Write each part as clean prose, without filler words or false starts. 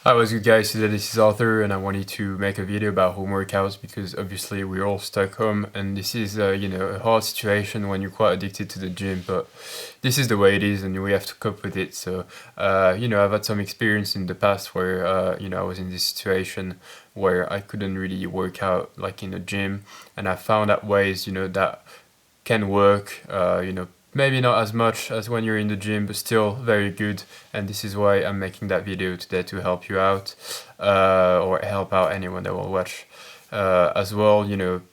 Hi, what's good guys? Today this is Arthur and I wanted to make a video about home workouts because obviously we're all stuck home and this is a hard situation when you're quite addicted to the gym, but this is the way it is and we have to cope with it. So I've had some experience in the past where I was in this situation where I couldn't really work out like in the gym, and I found out ways that can work, maybe not as much as when you're in the gym, but still very good. And this is why I'm making that video today, to help you out, or help out anyone that will watch. As well,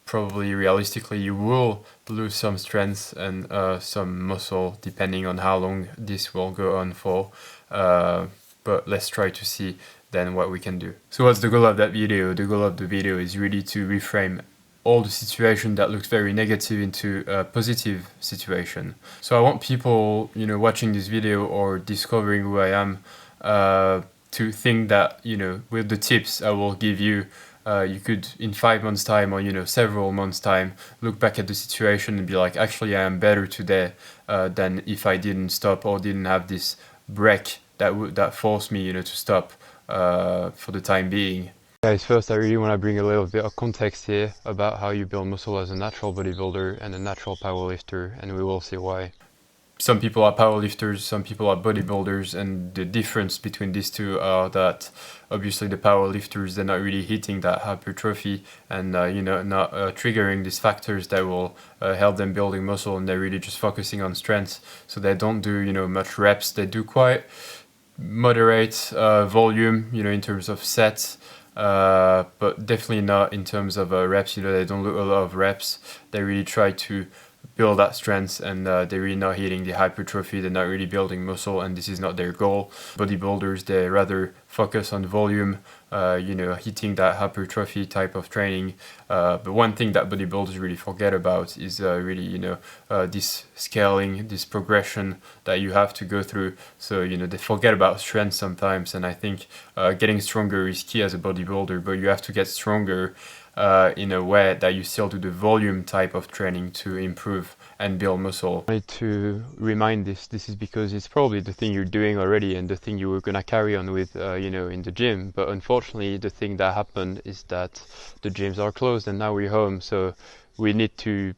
probably realistically, you will lose some strength and some muscle depending on how long this will go on for. But let's try to see then what we can do. So what's the goal of that video? The goal of the video is really to reframe all the situation that looks very negative into a positive situation. So I want people, watching this video or discovering who I am, to think that, with the tips I will give you, you could in 5 months time or several months time look back at the situation and be like, actually I am better today than if I didn't stop or didn't have this break that forced me to stop for the time being. Guys, first I really want to bring a little bit of context here about how you build muscle as a natural bodybuilder and a natural powerlifter, and we will see why. Some people are powerlifters, some people are bodybuilders, and the difference between these two are that obviously the powerlifters, they're not really hitting that hypertrophy and not triggering these factors that will help them building muscle, and they're really just focusing on strength. So they don't do much reps. They do quite moderate volume in terms of sets, but definitely not in terms of reps. They don't do a lot of reps. They really try to build that strength, and they're really not hitting the hypertrophy. They're not really building muscle, and this is not their goal. Bodybuilders, they rather focus on volume, hitting that hypertrophy type of training. But one thing that bodybuilders really forget about is really this scaling, this progression that you have to go through. So they forget about strength sometimes, and I think getting stronger is key as a bodybuilder, but you have to get stronger in a way that you still do the volume type of training to improve and build muscle. I wanted to remind this is because it's probably the thing you're doing already and the thing you were gonna carry on with in the gym, but unfortunately the thing that happened is that the gyms are closed and now we're home, so we need to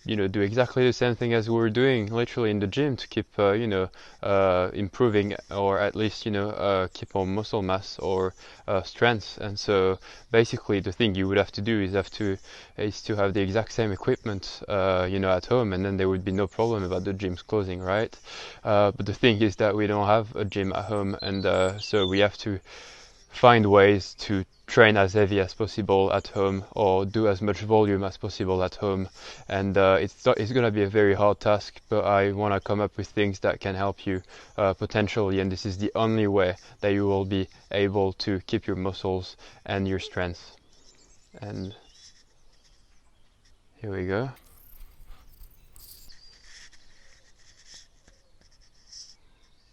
do exactly the same thing as we were doing literally in the gym to keep improving, or at least keep our muscle mass or strength. And so basically the thing you would have to do is to have the exact same equipment at home, and then there would be no problem about the gyms closing, right? But the thing is that we don't have a gym at home, and so we have to find ways to train as heavy as possible at home or do as much volume as possible at home, and it's going to be a very hard task, but I want to come up with things that can help you potentially, and this is the only way that you will be able to keep your muscles and your strength. And here we go.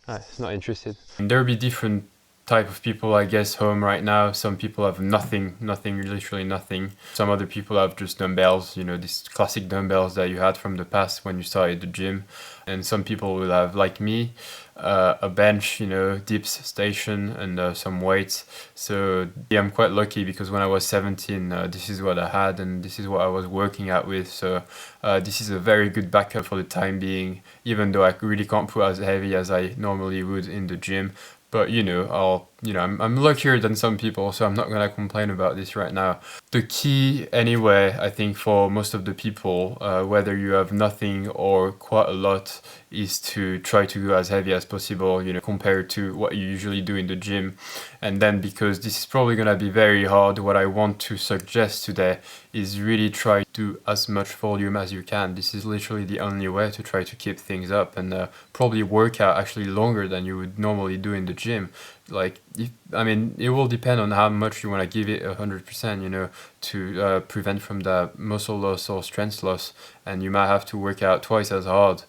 It's not interested. There'll be different type of people, I guess, home right now. Some people have nothing, literally nothing. Some other people have just dumbbells, these classic dumbbells that you had from the past when you started the gym. And some people will have, like me, a bench, dips station and some weights. So yeah, I'm quite lucky because when I was 17, this is what I had and this is what I was working out with. So this is a very good backup for the time being, even though I really can't put as heavy as I normally would in the gym. But I'm luckier than some people, so I'm not gonna complain about this right now. The key anyway, I think, for most of the people, whether you have nothing or quite a lot, is to try to go as heavy as possible, compared to what you usually do in the gym. And then, because this is probably gonna be very hard, what I want to suggest today is really try to do as much volume as you can. This is literally the only way to try to keep things up and probably work out actually longer than you would normally do in the gym. Like, it will depend on how much you want to give it 100%, to prevent from the muscle loss or strength loss, and you might have to work out twice as hard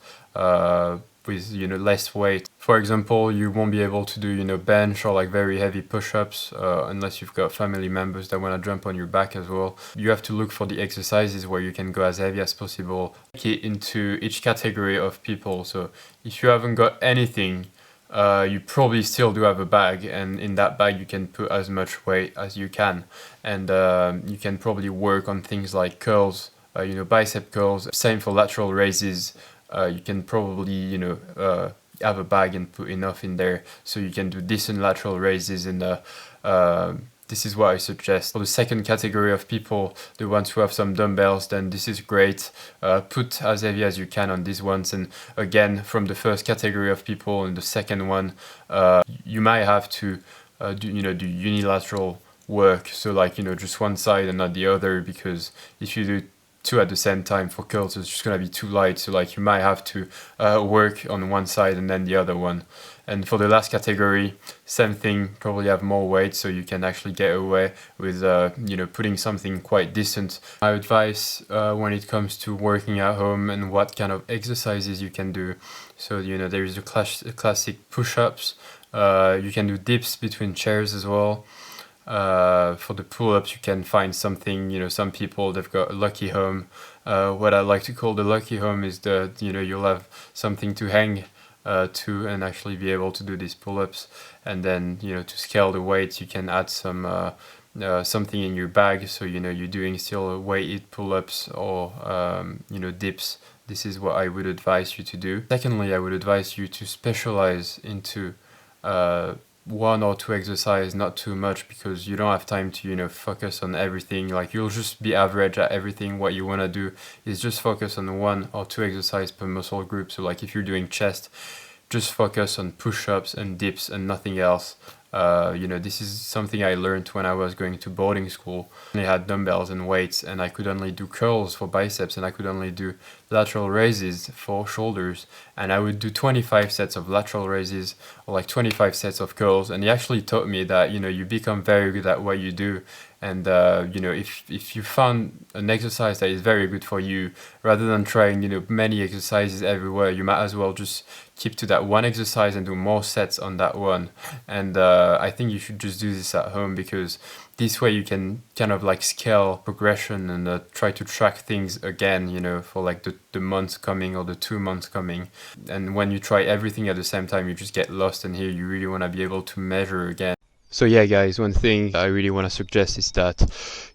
with less weight. For example, you won't be able to do bench or like very heavy push-ups unless you've got family members that want to jump on your back as well. You have to look for the exercises where you can go as heavy as possible, into each category of people. So if you haven't got anything, you probably still do have a bag, and in that bag you can put as much weight as you can, and you can probably work on things like curls, bicep curls. Same for lateral raises. You can probably have a bag and put enough in there so you can do decent lateral raises, and this is what I suggest. For the second category of people, the ones who have some dumbbells, then this is great. Put as heavy as you can on these ones. And again, from the first category of people and the second one, you might have to do unilateral work. So like, just one side and not the other, because if you do two at the same time for curls, it's just gonna be too light. So like, you might have to work on one side and then the other one. And for the last category, same thing, probably have more weight so you can actually get away with putting something quite decent. My advice when it comes to working at home and what kind of exercises you can do. So there is a classic push-ups. You can do dips between chairs as well. For the pull-ups, you can find something, some people, they've got a lucky home. What I like to call the lucky home is that, you'll have something to hang to and actually be able to do these pull-ups. And then, to scale the weights, you can add some something in your bag. So, you're doing still weighted pull-ups or, dips. This is what I would advise you to do. Secondly, I would advise you to specialize into one or two exercises, not too much, because you don't have time to focus on everything. Like, you'll just be average at everything. What you want to do is just focus on one or two exercises per muscle group. So like, if you're doing chest, just focus on push-ups and dips and nothing else. This is something I learned when I was going to boarding school. I had dumbbells and weights, and I could only do curls for biceps, and I could only do lateral raises for shoulders, and I would do 25 sets of lateral raises or like 25 sets of curls. And he actually taught me that you become very good at what you do. And if you found an exercise that is very good for you, rather than trying many exercises everywhere, you might as well just keep to that one exercise and do more sets on that one. And I think you should just do this at home, because this way you can kind of like scale progression and try to track things again, for like the months coming or the 2 months coming. And when you try everything at the same time, you just get lost, and here you really want to be able to measure again. So yeah, guys, one thing I really want to suggest is that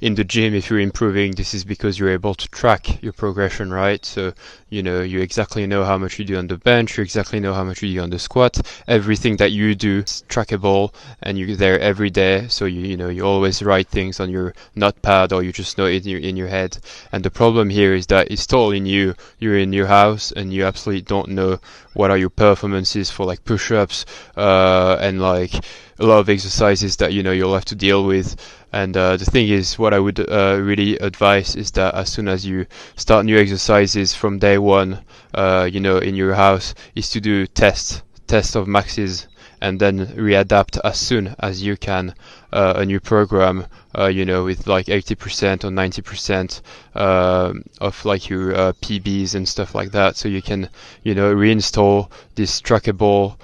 in the gym, if you're improving, this is because you're able to track your progression, right? So, you exactly know how much you do on the bench, you exactly know how much you do on the squat. Everything that you do is trackable, and you're there every day. So you always write things on your notepad, or you just know it in your head. And the problem here is that it's totally new. You're in your house and you absolutely don't know what are your performances for like push-ups and like a lot of exercises that you'll have to deal with. And the thing is, what I would really advise is that as soon as you start new exercises from day one, in your house, is to do tests of maxes, and then readapt as soon as you can a new program, with like 80% or 90% of like your PBs and stuff like that, so you can reinstall this trackable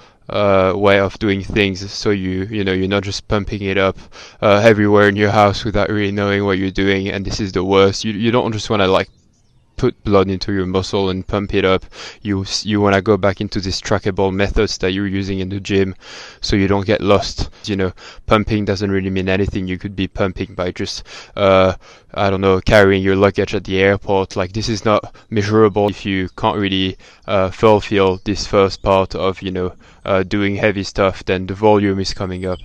way of doing things, so you're not just pumping it up everywhere in your house without really knowing what you're doing. And this is the worst. You don't just want to like put blood into your muscle and pump it up. You want to go back into these trackable methods that you're using in the gym, so you don't get lost. Pumping doesn't really mean anything. You could be pumping by just carrying your luggage at the airport. Like, this is not measurable if you can't really fulfill this first part of doing heavy stuff. Then the volume is coming up.